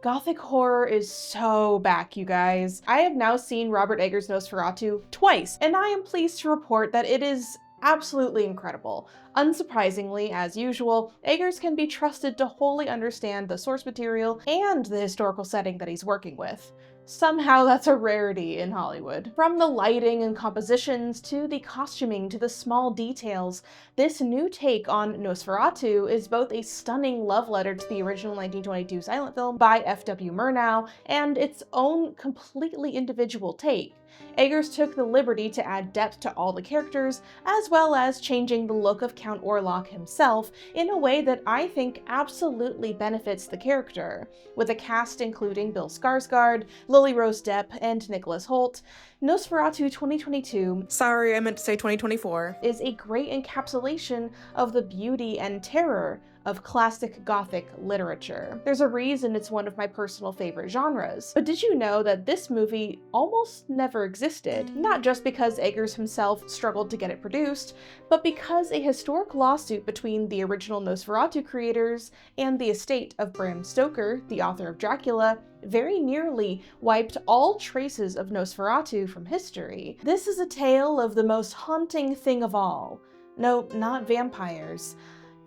Gothic horror is so back, you guys. I have now seen Robert Eggers' Nosferatu twice, and I am pleased to report that it is absolutely incredible. Unsurprisingly, as usual, Eggers can be trusted to wholly understand the source material and the historical setting that he's working with. Somehow that's a rarity in Hollywood. From the lighting and compositions to the costuming to the small details, this new take on Nosferatu is both a stunning love letter to the original 1922 silent film by F.W. Murnau and its own completely individual take. Eggers took the liberty to add depth to all the characters, as well as changing the look of Count Orlok himself in a way that I think absolutely benefits the character. With a cast including Bill Skarsgård, Lily Rose Depp, and Nicholas Hoult, Nosferatu 2022, sorry I meant to say 2024, is a great encapsulation of the beauty and terror of classic Gothic literature. There's a reason it's one of my personal favorite genres. But did you know that this movie almost never existed? Not just because Eggers himself struggled to get it produced, but because a historic lawsuit between the original Nosferatu creators and the estate of Bram Stoker, the author of Dracula, very nearly wiped all traces of Nosferatu from history. This is a tale of the most haunting thing of all. No, not vampires.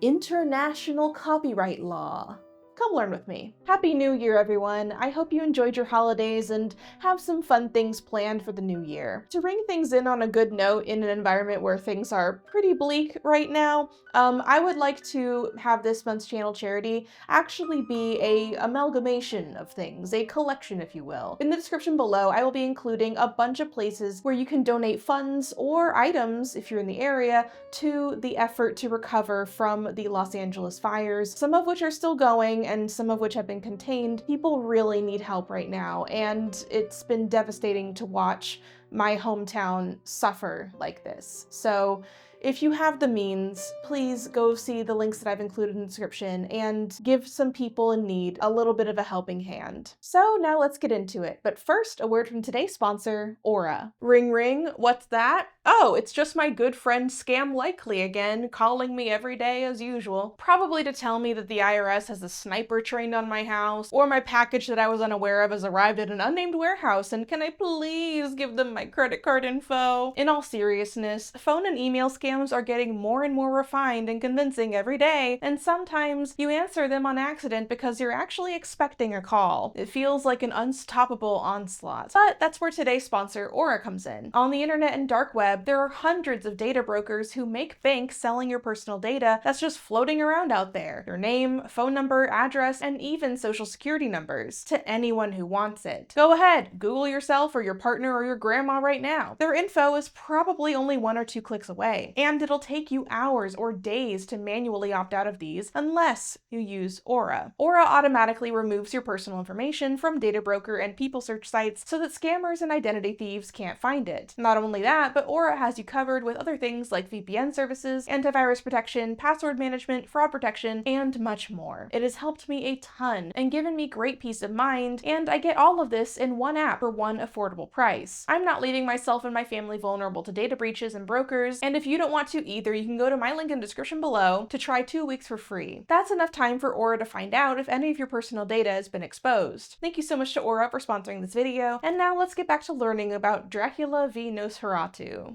International copyright law. Come learn with me. Happy New Year, everyone. I hope you enjoyed your holidays and have some fun things planned for the new year. To bring things in on a good note in an environment where things are pretty bleak right now, I would like to have this month's channel charity actually be a amalgamation of things, a collection if you will. In the description below, I will be including a bunch of places where you can donate funds or items, if you're in the area, to the effort to recover from the Los Angeles fires, some of which are still going and some of which have been contained. People really need help right now, and it's been devastating to watch my hometown suffer like this. So if you have the means, please go see the links that I've included in the description and give some people in need a little bit of a helping hand. So now let's get into it. But first, a word from today's sponsor, Aura. Ring ring, what's that? Oh, it's just my good friend Scam Likely again, calling me every day as usual. Probably to tell me that the IRS has a sniper trained on my house, or my package that I was unaware of has arrived at an unnamed warehouse, and can I please give them my credit card info? In all seriousness, phone and email scams are getting more and more refined and convincing every day, and sometimes you answer them on accident because you're actually expecting a call. It feels like an unstoppable onslaught. But that's where today's sponsor, Aura, comes in. On the internet and dark web, there are hundreds of data brokers who make bank selling your personal data that's just floating around out there. Your name, phone number, address, and even social security numbers to anyone who wants it. Go ahead, Google yourself or your partner or your grandma right now. Their info is probably only 1 or 2 clicks away, and it'll take you hours or days to manually opt out of these unless you use Aura. Aura automatically removes your personal information from data broker and people search sites so that scammers and identity thieves can't find it. Not only that, but Aura has you covered with other things like VPN services, antivirus protection, password management, fraud protection, and much more. It has helped me a ton and given me great peace of mind, and I get all of this in one app for one affordable price. I'm not leaving myself and my family vulnerable to data breaches and brokers, and if you don't want to either, you can go to my link in the description below to try 2 weeks for free. That's enough time for Aura to find out if any of your personal data has been exposed. Thank you so much to Aura for sponsoring this video, and now let's get back to learning about Dracula v Nosferatu.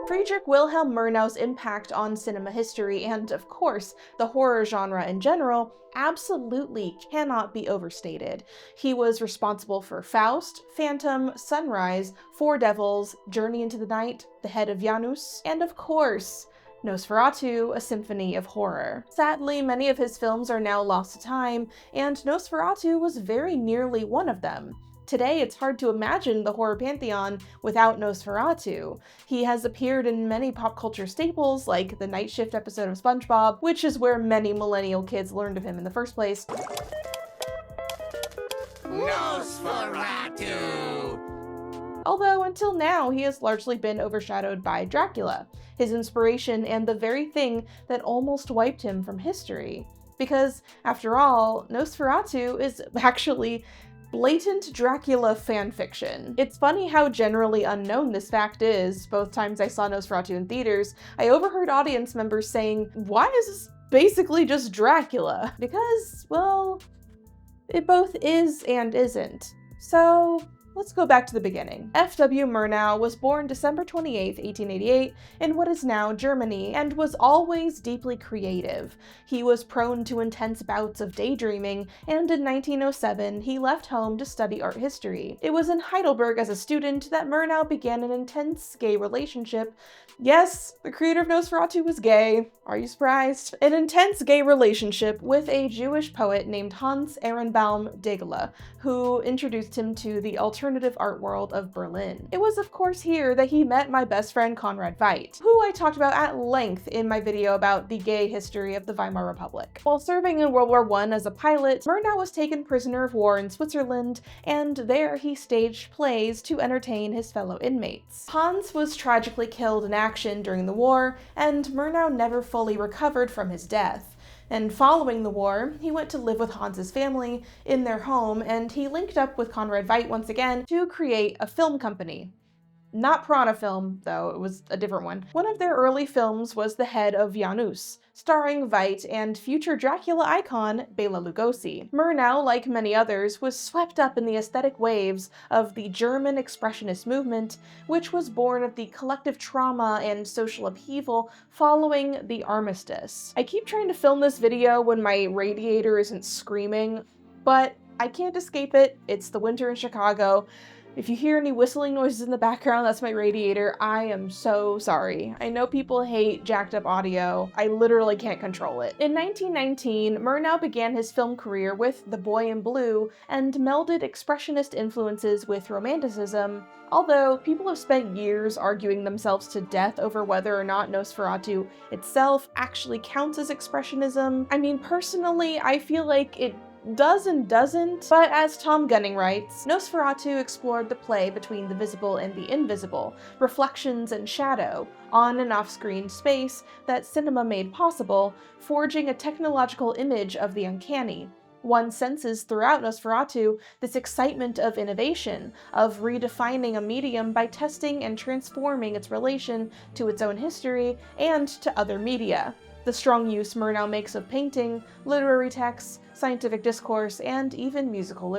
Friedrich Wilhelm Murnau's impact on cinema history and, of course, the horror genre in general absolutely cannot be overstated. He was responsible for Faust, Phantom, Sunrise, Four Devils, Journey into the Night, The Head of Janus, and of course, Nosferatu, a symphony of horror. Sadly, many of his films are now lost to time, and Nosferatu was very nearly one of them. Today, it's hard to imagine the horror pantheon without Nosferatu. He has appeared in many pop culture staples, like the Night Shift episode of SpongeBob, which is where many millennial kids learned of him in the first place. Nosferatu! Although until now, he has largely been overshadowed by Dracula, his inspiration and the very thing that almost wiped him from history. Because, after all, Nosferatu is actually blatant Dracula fanfiction. It's funny how generally unknown this fact is. Both times I saw Nosferatu in theaters, I overheard audience members saying, "Why is this basically just Dracula. Because, well, it both is and isn't. So, let's go back to the beginning. F.W. Murnau was born December 28, 1888, in what is now Germany, and was always deeply creative. He was prone to intense bouts of daydreaming, and in 1907, he left home to study art history. It was in Heidelberg as a student that Murnau began an intense gay relationship. Yes, the creator of Nosferatu was gay. Are you surprised? An intense gay relationship with a Jewish poet named Hans Ehrenbaum Degele, who introduced him to the alternative art world of Berlin. It was of course here that he met my best friend Conrad Veidt, who I talked about at length in my video about the gay history of the Weimar Republic. While serving in World War I as a pilot, Murnau was taken prisoner of war in Switzerland, and there he staged plays to entertain his fellow inmates. Hans was tragically killed in action during the war, and Murnau never fully recovered from his death. And following the war, he went to live with Hans's family in their home, and he linked up with Conrad Veidt once again to create a film company. Not Piranha Film, though, it was a different one. One of their early films was The Head of Janus, starring Veidt and future Dracula icon Bela Lugosi. Murnau, like many others, was swept up in the aesthetic waves of the German Expressionist movement, which was born of the collective trauma and social upheaval following the armistice. I keep trying to film this video when my radiator isn't screaming, but I can't escape it. It's the winter in Chicago. If you hear any whistling noises in the background, that's my radiator. I am so sorry. I know people hate jacked up audio. I literally can't control it. In 1919, Murnau began his film career with The Boy in Blue and melded expressionist influences with romanticism. Although people have spent years arguing themselves to death over whether or not Nosferatu itself actually counts as expressionism. I mean, personally, I feel like it does and doesn't, but as Tom Gunning writes, Nosferatu explored the play between the visible and the invisible, reflections and shadow, on and off-screen space that cinema made possible, forging a technological image of the uncanny. One senses throughout Nosferatu this excitement of innovation, of redefining a medium by testing and transforming its relation to its own history and to other media. The strong use Murnau makes of painting, literary texts, scientific discourse, and even musical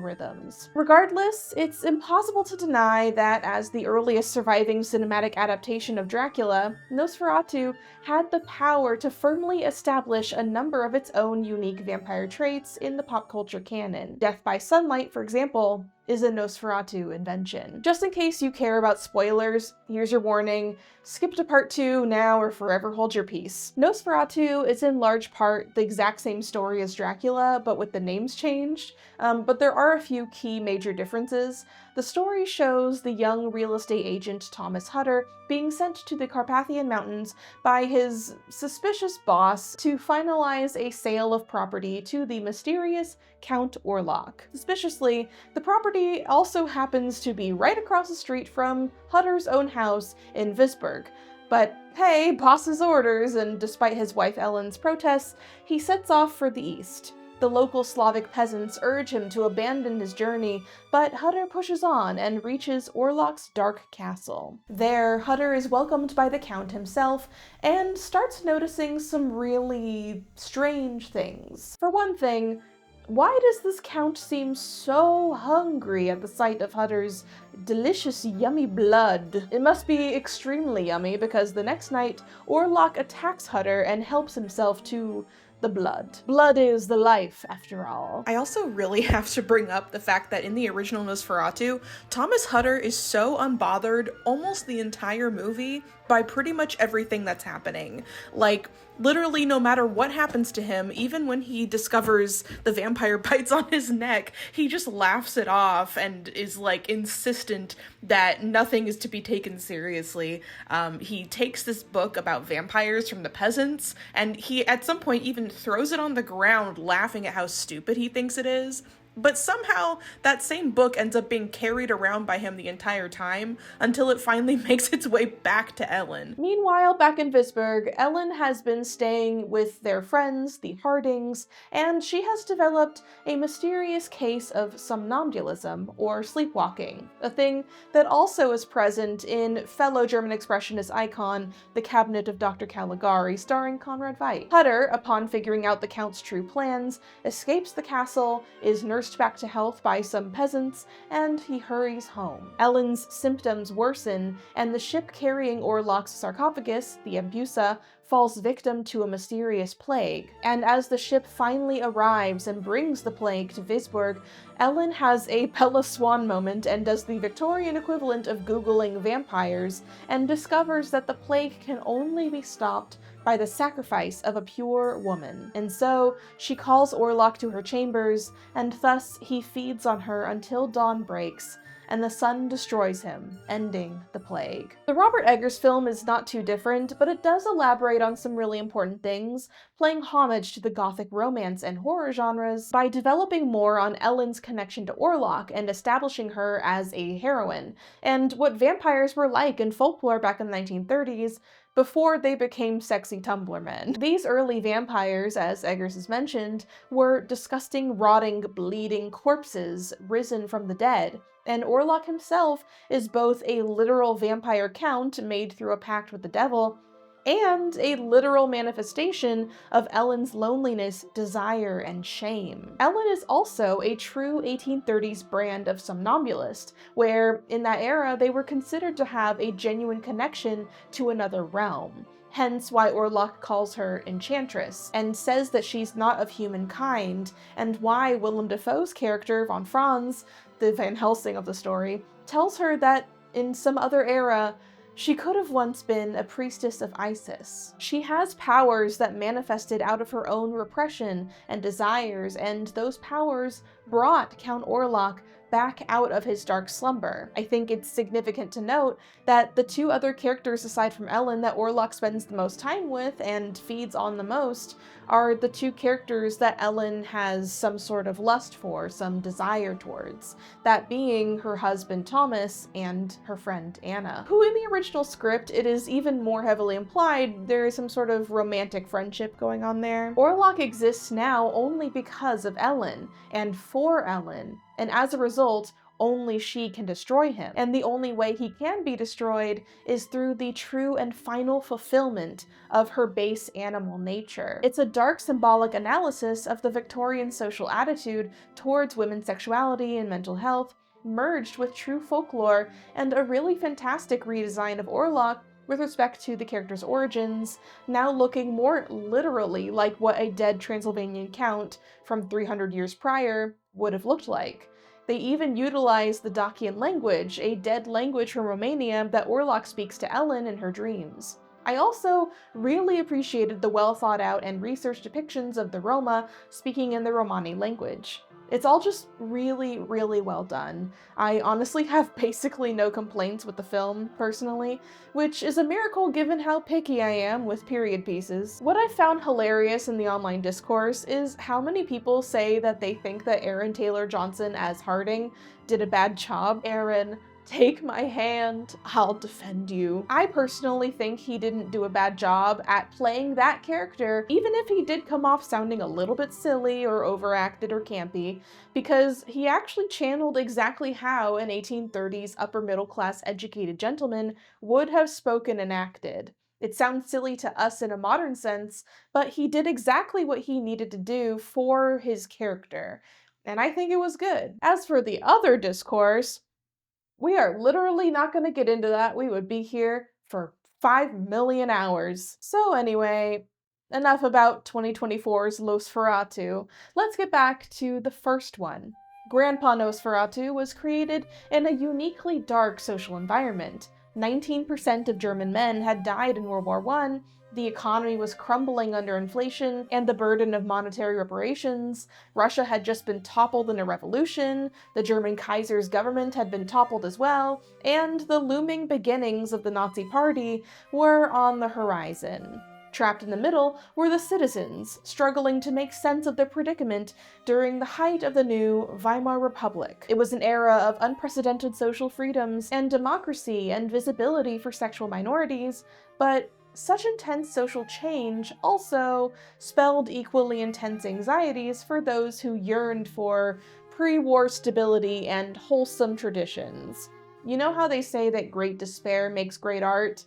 rhythms. Regardless, it's impossible to deny that as the earliest surviving cinematic adaptation of Dracula, Nosferatu had the power to firmly establish a number of its own unique vampire traits in the pop culture canon. Death by sunlight, for example, is a Nosferatu invention. Just in case you care about spoilers, here's your warning. Skip to part 2 now or forever hold your peace. Nosferatu is in large part the exact same story as Dracula, but with the names changed. But there are a few key major differences. The story shows the young real estate agent Thomas Hutter being sent to the Carpathian Mountains by his suspicious boss to finalize a sale of property to the mysterious Count Orlok. Suspiciously, the property also happens to be right across the street from Hutter's own house in Visburg. But hey, boss's orders, and despite his wife Ellen's protests, he sets off for the east. The local Slavic peasants urge him to abandon his journey, but Hutter pushes on and reaches Orlok's dark castle. There, Hutter is welcomed by the Count himself and starts noticing some really strange things. For one thing, why does this Count seem so hungry at the sight of Hutter's delicious, yummy blood? It must be extremely yummy because the next night, Orlok attacks Hutter and helps himself to the blood. Blood is the life, after all. I also really have to bring up the fact that in the original Nosferatu, Thomas Hutter is so unbothered almost the entire movie by pretty much everything that's happening. Like, literally no matter what happens to him, even when he discovers the vampire bites on his neck, he just laughs it off and is like insistent that nothing is to be taken seriously. He takes this book about vampires from the peasants, and he at some point even throws it on the ground laughing at how stupid he thinks it is. but somehow that same book ends up being carried around by him the entire time until it finally makes its way back to Ellen. Meanwhile, back in Visburg, Ellen has been staying with their friends, the Hardings, and she has developed a mysterious case of somnambulism, or sleepwalking, a thing that also is present in fellow German expressionist icon The Cabinet of Dr. Caligari, starring Conrad Veidt. Hutter, upon figuring out the Count's true plans, escapes the castle, is nursed back to health by some peasants, and he hurries home. Ellen's symptoms worsen, and the ship carrying Orlok's sarcophagus, the Embusa, falls victim to a mysterious plague. And as the ship finally arrives and brings the plague to Visburg, Ellen has a Bella Swan moment and does the Victorian equivalent of Googling vampires, and discovers that the plague can only be stopped by the sacrifice of a pure woman. And so, she calls Orlok to her chambers, and thus he feeds on her until dawn breaks, and the sun destroys him, ending the plague. The Robert Eggers film is not too different, but it does elaborate on some really important things, playing homage to the Gothic romance and horror genres by developing more on Ellen's connection to Orlok and establishing her as a heroine, and what vampires were like in folklore back in the 1930s, before they became sexy Tumblr men. These early vampires, as Eggers has mentioned, were disgusting, rotting, bleeding corpses risen from the dead, and Orlok himself is both a literal vampire count made through a pact with the devil, and a literal manifestation of Ellen's loneliness, desire, and shame. Ellen is also a true 1830s brand of somnambulist, where, in that era, they were considered to have a genuine connection to another realm. Hence why Orlok calls her Enchantress, and says that she's not of humankind, and why Willem Dafoe's character, von Franz, the Van Helsing of the story, tells her that, in some other era, she could have once been a priestess of Isis. She has powers that manifested out of her own repression and desires, and those powers brought Count Orlok back out of his dark slumber. I think it's significant to note that the two other characters aside from Ellen that Orlok spends the most time with and feeds on the most are the two characters that Ellen has some sort of lust for, some desire towards, that being her husband Thomas and her friend Anna, who in the original script it is even more heavily implied there is some sort of romantic friendship going on there. Orlok exists now only because of Ellen, and for Ellen, and as a result, only she can destroy him. And the only way he can be destroyed is through the true and final fulfillment of her base animal nature. It's a dark symbolic analysis of the Victorian social attitude towards women's sexuality and mental health, merged with true folklore, and a really fantastic redesign of Orlok with respect to the character's origins, now looking more literally like what a dead Transylvanian count from 300 years prior would have looked like. They even utilize the Dacian language, a dead language from Romania that Orlok speaks to Ellen in her dreams. I also really appreciated the well thought out and researched depictions of the Roma speaking in the Romani language. It's all just really, really well done. I honestly have basically no complaints with the film, personally, which is a miracle given how picky I am with period pieces. What I found hilarious in the online discourse is how many people say that they think that Aaron Taylor Johnson as Harding did a bad job. Aaron, take my hand, I'll defend you. I personally think he didn't do a bad job at playing that character, even if he did come off sounding a little bit silly or overacted or campy, because he actually channeled exactly how an 1830s upper middle class educated gentleman would have spoken and acted. It sounds silly to us in a modern sense, but he did exactly what he needed to do for his character, and I think it was good. As for the other discourse, we are literally not going to get into that. We would be here for 5 million hours. So anyway, enough about 2024's Nosferatu. Let's get back to the first one. Grandpa Nosferatu was created in a uniquely dark social environment. 19% of German men had died in World War I, the economy was crumbling under inflation and the burden of monetary reparations, Russia had just been toppled in a revolution, the German Kaiser's government had been toppled as well, and the looming beginnings of the Nazi Party were on the horizon. Trapped in the middle were the citizens, struggling to make sense of their predicament during the height of the new Weimar Republic. It was an era of unprecedented social freedoms and democracy and visibility for sexual minorities, but such intense social change also spelled equally intense anxieties for those who yearned for pre-war stability and wholesome traditions. You know how they say that great despair makes great art?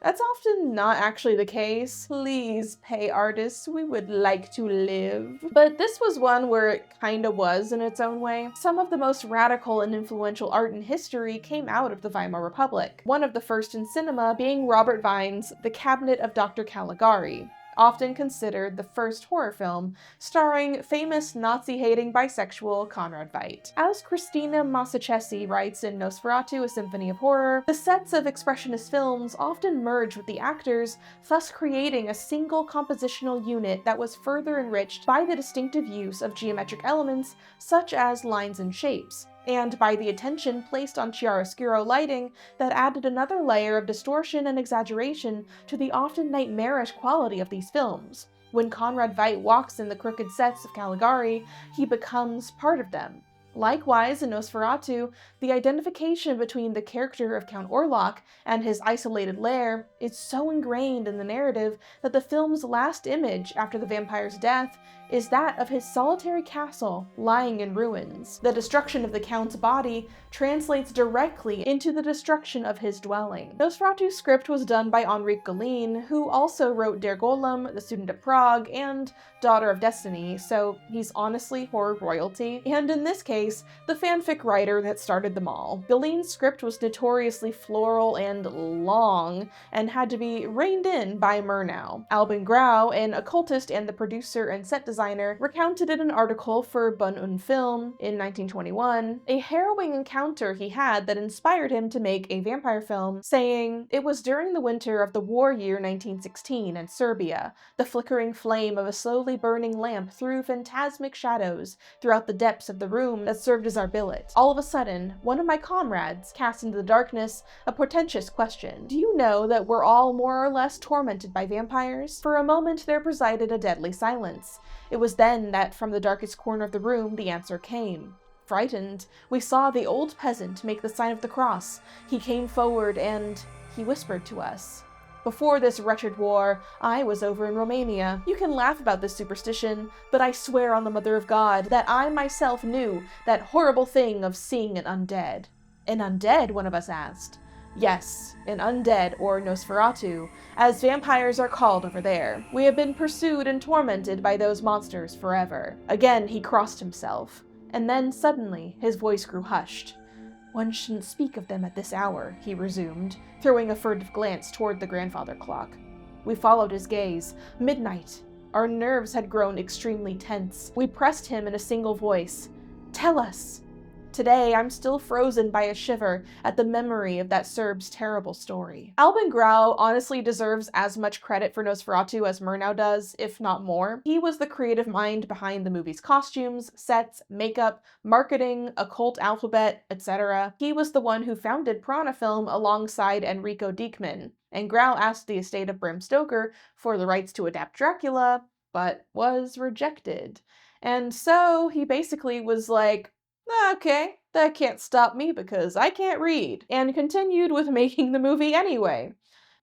That's often not actually the case. Please pay artists, we would like to live. But this was one where it kinda was in its own way. Some of the most radical and influential art in history came out of the Weimar Republic. One of the first in cinema being Robert Wien's The Cabinet of Dr. Caligari, often considered the first horror film, starring famous Nazi-hating bisexual Conrad Veidt. As Cristina Massaccesi writes in Nosferatu, A Symphony of Horror, the sets of expressionist films often merge with the actors, thus creating a single compositional unit that was further enriched by the distinctive use of geometric elements such as lines and shapes, and by the attention placed on chiaroscuro lighting that added another layer of distortion and exaggeration to the often nightmarish quality of these films. When Conrad Veidt walks in the crooked sets of Caligari, he becomes part of them. Likewise, in Nosferatu, the identification between the character of Count Orlok and his isolated lair is so ingrained in the narrative that the film's last image after the vampire's death is that of his solitary castle lying in ruins. The destruction of the Count's body translates directly into the destruction of his dwelling. Nosferatu's script was done by Henrik Galeen, who also wrote Der Golem, The Student of Prague, and Daughter of Destiny, so he's honestly horror royalty, and in this case, the fanfic writer that started them all. Galeen's script was notoriously floral and long, and had to be reined in by Murnau. Albin Grau, an occultist and the producer and set designer, recounted in an article for Bun und Film in 1921 a harrowing encounter he had that inspired him to make a vampire film, saying, "It was during the winter of the war year 1916 in Serbia. The flickering flame of a slowly burning lamp threw phantasmic shadows throughout the depths of the room that served as our billet. All of a sudden, one of my comrades cast into the darkness a portentous question. Do you know that we're all more or less tormented by vampires? For a moment there presided a deadly silence. It was then that from the darkest corner of the room the answer came. Frightened, we saw the old peasant make the sign of the cross. He came forward and he whispered to us. Before this wretched war, I was over in Romania. You can laugh about this superstition, but I swear on the Mother of God that I myself knew that horrible thing of seeing an undead." An undead, one of us asked. Yes, an undead, or Nosferatu, as vampires are called over there. We have been pursued and tormented by those monsters forever. Again he crossed himself, and then suddenly his voice grew hushed. "One shouldn't speak of them at this hour," he resumed, throwing a furtive glance toward the grandfather clock. We followed his gaze. Midnight. Our nerves had grown extremely tense. We pressed him in a single voice. "Tell us!" Today, I'm still frozen by a shiver at the memory of that Serb's terrible story. Albin Grau honestly deserves as much credit for Nosferatu as Murnau does, if not more. He was the creative mind behind the movie's costumes, sets, makeup, marketing, occult alphabet, etc. He was the one who founded Prana Film alongside Enrico Diekman, and Grau asked the estate of Bram Stoker for the rights to adapt Dracula, but was rejected. And so he basically was like, "Okay, that can't stop me because I can't read," and continued with making the movie anyway.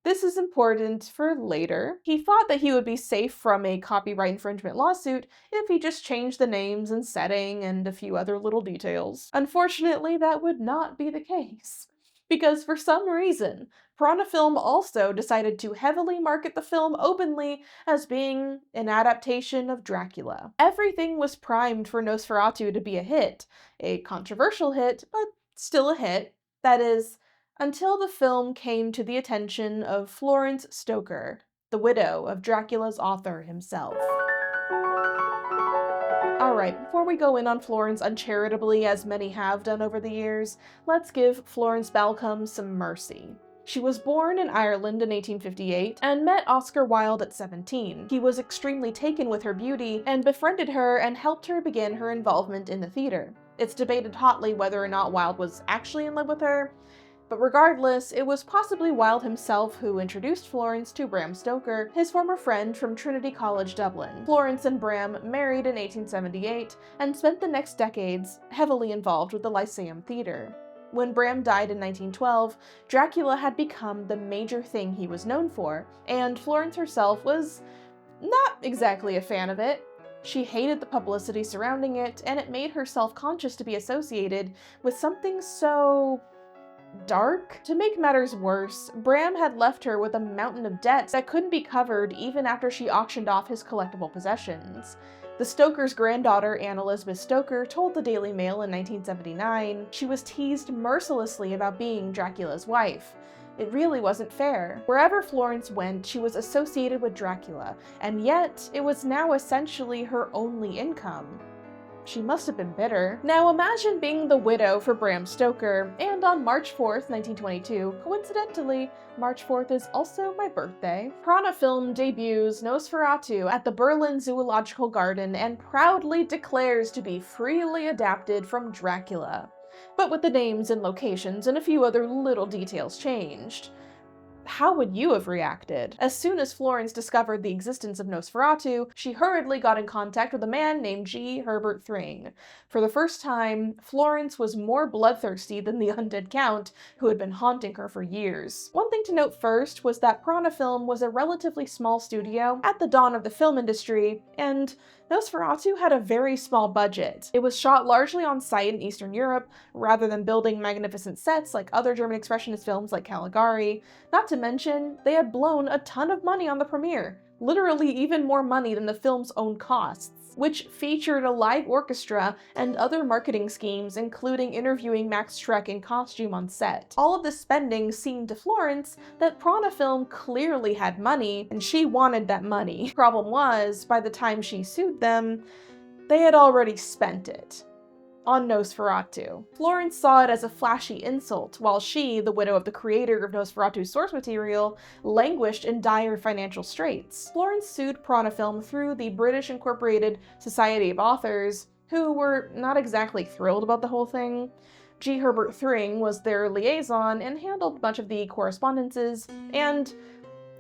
This is important for later. He thought that he would be safe from a copyright infringement lawsuit if he just changed the names and setting and a few other little details. Unfortunately, that would not be the case, because for some reason, Prana Film also decided to heavily market the film openly as being an adaptation of Dracula. Everything was primed for Nosferatu to be a hit, a controversial hit, but still a hit. That is, until the film came to the attention of Florence Stoker, the widow of Dracula's author himself. Alright, before we go in on Florence uncharitably, as many have done over the years, let's give Florence Balcombe some mercy. She was born in Ireland in 1858 and met Oscar Wilde at 17. He was extremely taken with her beauty and befriended her and helped her begin her involvement in the theater. It's debated hotly whether or not Wilde was actually in love with her, But regardless, it was possibly Wilde himself who introduced Florence to Bram Stoker, his former friend from Trinity College, Dublin. Florence and Bram married in 1878 and spent the next decades heavily involved with the Lyceum Theatre. When Bram died in 1912, Dracula had become the major thing he was known for, and Florence herself was not exactly a fan of it. She hated the publicity surrounding it, and it made her self-conscious to be associated with something so dark. To make matters worse, Bram had left her with a mountain of debts that couldn't be covered even after she auctioned off his collectible possessions. The Stoker's granddaughter, Anne Elizabeth Stoker, told the Daily Mail in 1979 she was teased mercilessly about being Dracula's wife. It really wasn't fair. Wherever Florence went, she was associated with Dracula, and yet it was now essentially her only income. She must have been bitter. Now imagine being the widow for Bram Stoker, and on March 4th, 1922, coincidentally, March 4th is also my birthday, Prana Film debuts Nosferatu at the Berlin Zoological Garden and proudly declares to be freely adapted from Dracula, but with the names and locations and a few other little details changed. How would you have reacted? As soon as Florence discovered the existence of Nosferatu, she hurriedly got in contact with a man named G. Herbert Thring. For the first time, Florence was more bloodthirsty than the undead count, who had been haunting her for years. One thing to note first was that Prana Film was a relatively small studio at the dawn of the film industry, and Nosferatu had a very small budget. It was shot largely on site in Eastern Europe, rather than building magnificent sets like other German expressionist films like Caligari. Not to mention, they had blown a ton of money on the premiere, literally even more money than the film's own costs, which featured a live orchestra and other marketing schemes, including interviewing Max Schreck in costume on set. All of this spending seemed to Florence that Prana Film clearly had money, and she wanted that money. Problem was, by the time she sued them, they had already spent it on Nosferatu. Florence saw it as a flashy insult, while she, the widow of the creator of Nosferatu's source material, languished in dire financial straits. Florence sued Prana Film through the British Incorporated Society of Authors, who were not exactly thrilled about the whole thing. G. Herbert Thring was their liaison and handled much of the correspondences, and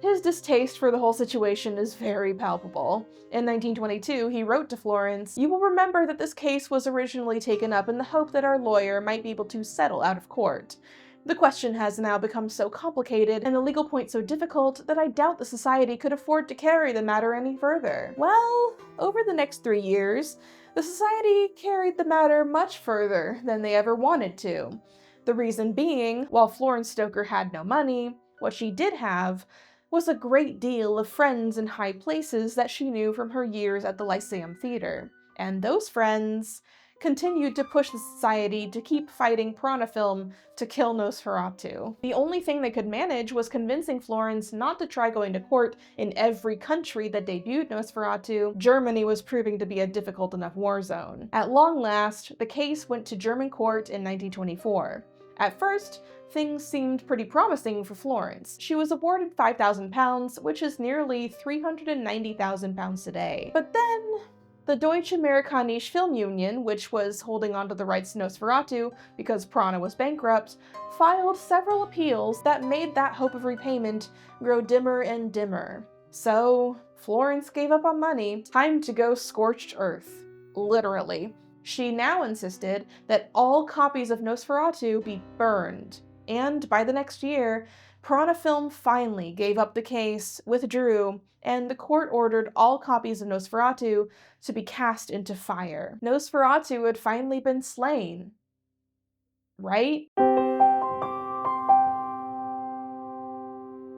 his distaste for the whole situation is very palpable. In 1922, he wrote to Florence, "You will remember that this case was originally taken up in the hope that our lawyer might be able to settle out of court. The question has now become so complicated and the legal point so difficult that I doubt the society could afford to carry the matter any further." Well, over the next 3 years, the society carried the matter much further than they ever wanted to. The reason being, while Florence Stoker had no money, what she did have was a great deal of friends in high places that she knew from her years at the Lyceum Theatre. And those friends continued to push the society to keep fighting Prana Film to kill Nosferatu. The only thing they could manage was convincing Florence not to try going to court in every country that debuted Nosferatu. Germany was proving to be a difficult enough war zone. At long last, the case went to German court in 1924. At first, things seemed pretty promising for Florence. She was awarded £5,000, which is nearly £390,000 today. But then, the Deutsche Amerikanische Film Union, which was holding onto the rights to Nosferatu because Prana was bankrupt, filed several appeals that made that hope of repayment grow dimmer and dimmer. So, Florence gave up on money. Time to go scorched earth. Literally. She now insisted that all copies of Nosferatu be burned. And by the next year, Prana Film finally gave up the case, withdrew, and the court ordered all copies of Nosferatu to be cast into fire. Nosferatu had finally been slain. Right?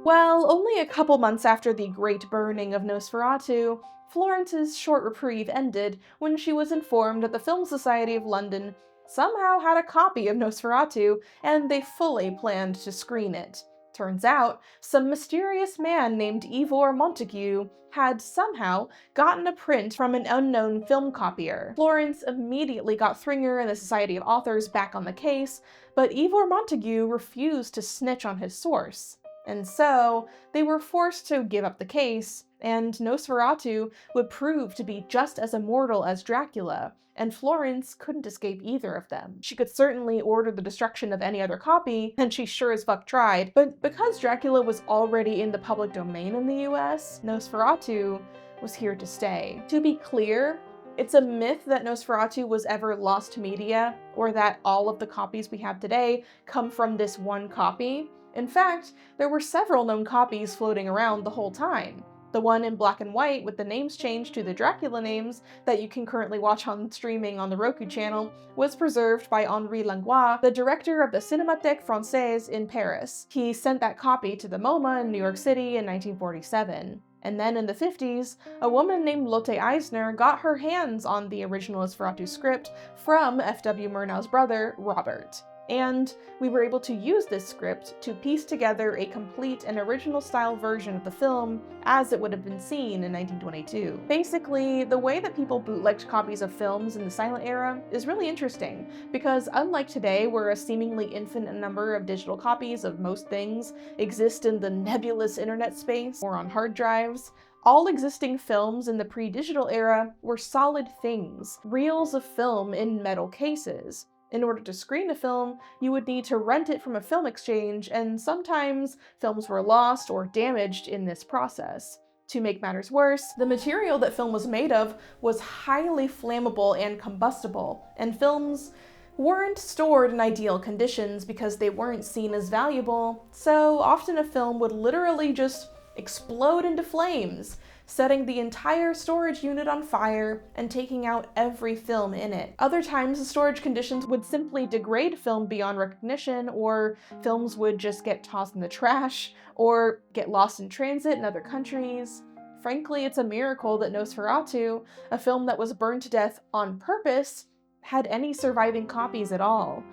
Well, only a couple months after the Great Burning of Nosferatu, Florence's short reprieve ended when she was informed that the Film Society of London somehow had a copy of Nosferatu, and they fully planned to screen it. Turns out, some mysterious man named Ivor Montagu had somehow gotten a print from an unknown film copier. Florence immediately got Thringer and the Society of Authors back on the case, but Ivor Montagu refused to snitch on his source. And so, they were forced to give up the case and Nosferatu would prove to be just as immortal as Dracula, and Florence couldn't escape either of them. She could certainly order the destruction of any other copy, and she sure as fuck tried, but because Dracula was already in the public domain in the US, Nosferatu was here to stay. To be clear, it's a myth that Nosferatu was ever lost to media, or that all of the copies we have today come from this one copy. In fact, there were several known copies floating around the whole time. The one in black and white with the names changed to the Dracula names that you can currently watch on streaming on the Roku channel was preserved by Henri Langlois, the director of the Cinémathèque Française in Paris. He sent that copy to the MoMA in New York City in 1947. And then in the 50s, a woman named Lotte Eisner got her hands on the original Nosferatu script from F.W. Murnau's brother, Robert. And we were able to use this script to piece together a complete and original style version of the film as it would have been seen in 1922. Basically, the way that people bootlegged copies of films in the silent era is really interesting, because unlike today, where a seemingly infinite number of digital copies of most things exist in the nebulous internet space or on hard drives, all existing films in the pre-digital era were solid things, reels of film in metal cases. In order to screen a film, you would need to rent it from a film exchange, and sometimes films were lost or damaged in this process. To make matters worse, the material that film was made of was highly flammable and combustible, and films weren't stored in ideal conditions because they weren't seen as valuable, so often a film would literally just explode into flames, setting the entire storage unit on fire and taking out every film in it. Other times, the storage conditions would simply degrade film beyond recognition, or films would just get tossed in the trash, or get lost in transit in other countries. Frankly, it's a miracle that Nosferatu, a film that was burned to death on purpose, had any surviving copies at all.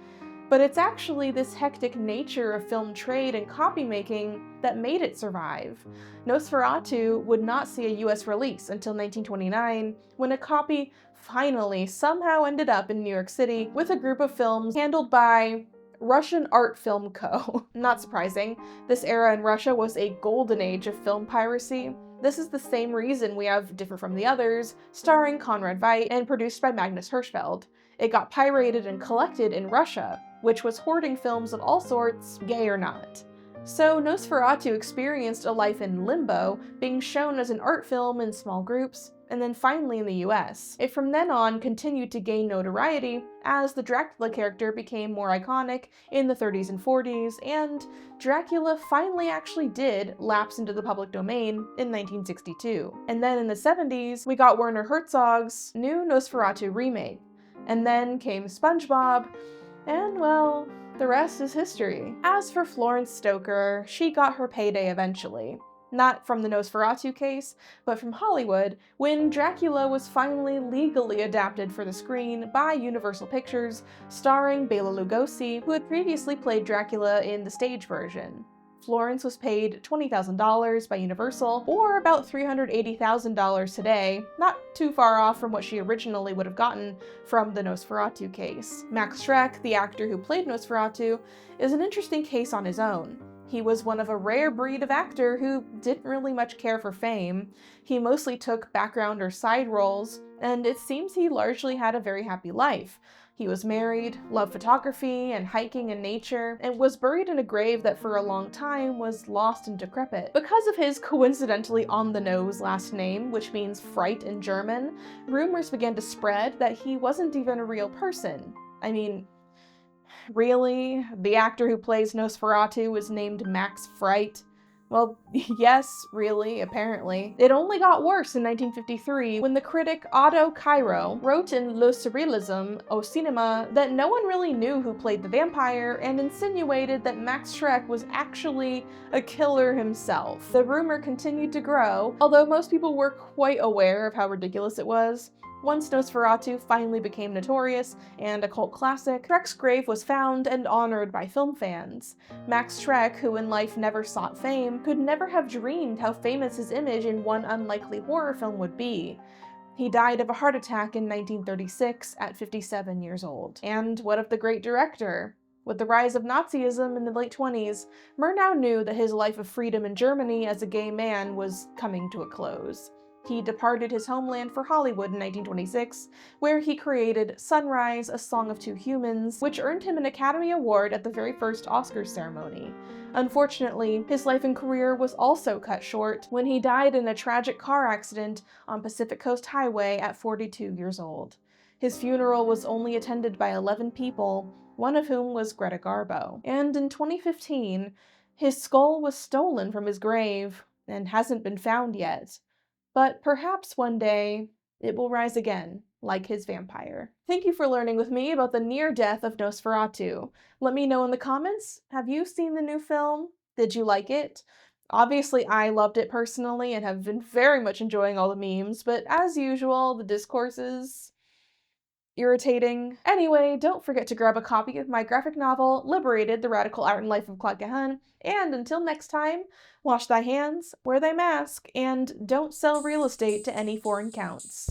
But it's actually this hectic nature of film trade and copy making that made it survive. Nosferatu would not see a US release until 1929, when a copy finally somehow ended up in New York City with a group of films handled by Russian Art Film Co. Not surprising, this era in Russia was a golden age of film piracy. This is the same reason we have Different from the Others, starring Conrad Veidt and produced by Magnus Hirschfeld. It got pirated and collected in Russia, which was hoarding films of all sorts, gay or not. So Nosferatu experienced a life in limbo, being shown as an art film in small groups, and then finally in the US. It from then on continued to gain notoriety as the Dracula character became more iconic in the 30s and 40s, and Dracula finally actually did lapse into the public domain in 1962. And then in the 70s, we got Werner Herzog's new Nosferatu remake. And then came SpongeBob, and well, the rest is history. As for Florence Stoker, she got her payday eventually. Not from the Nosferatu case, but from Hollywood, when Dracula was finally legally adapted for the screen by Universal Pictures, starring Bela Lugosi, who had previously played Dracula in the stage version. Florence was paid $20,000 by Universal, or about $380,000 today, not too far off from what she originally would have gotten from the Nosferatu case. Max Schreck, the actor who played Nosferatu, is an interesting case on his own. He was one of a rare breed of actor who didn't really much care for fame. He mostly took background or side roles, and it seems he largely had a very happy life. He was married, loved photography and hiking and nature, and was buried in a grave that for a long time was lost and decrepit. Because of his coincidentally on-the-nose last name, which means fright in German, rumors began to spread that he wasn't even a real person. I mean, really? The actor who plays Nosferatu was named Max Fright? Well, yes, really, apparently. It only got worse in 1953 when the critic Otto Cairo wrote in Le Surrealisme au Cinéma that no one really knew who played the vampire and insinuated that Max Schreck was actually a killer himself. The rumor continued to grow, although most people were quite aware of how ridiculous it was. Once Nosferatu finally became notorious and a cult classic, Schreck's grave was found and honored by film fans. Max Schreck, who in life never sought fame, could never have dreamed how famous his image in one unlikely horror film would be. He died of a heart attack in 1936 at 57 years old. And what of the great director? With the rise of Nazism in the late 20s, Murnau knew that his life of freedom in Germany as a gay man was coming to a close. He departed his homeland for Hollywood in 1926, where he created Sunrise, A Song of Two Humans, which earned him an Academy Award at the very first Oscars ceremony. Unfortunately, his life and career was also cut short when he died in a tragic car accident on Pacific Coast Highway at 42 years old. His funeral was only attended by 11 people, one of whom was Greta Garbo. And in 2015, his skull was stolen from his grave and hasn't been found yet. But perhaps one day it will rise again, like his vampire. Thank you for learning with me about the near death of Nosferatu. Let me know in the comments, have you seen the new film? Did you like it? Obviously, I loved it personally and have been very much enjoying all the memes, but as usual, the discourse is irritating. Anyway, don't forget to grab a copy of my graphic novel, Liberated, The Radical Art and Life of Claude Cahun, and until next time, wash thy hands, wear thy mask, and don't sell real estate to any foreign counts.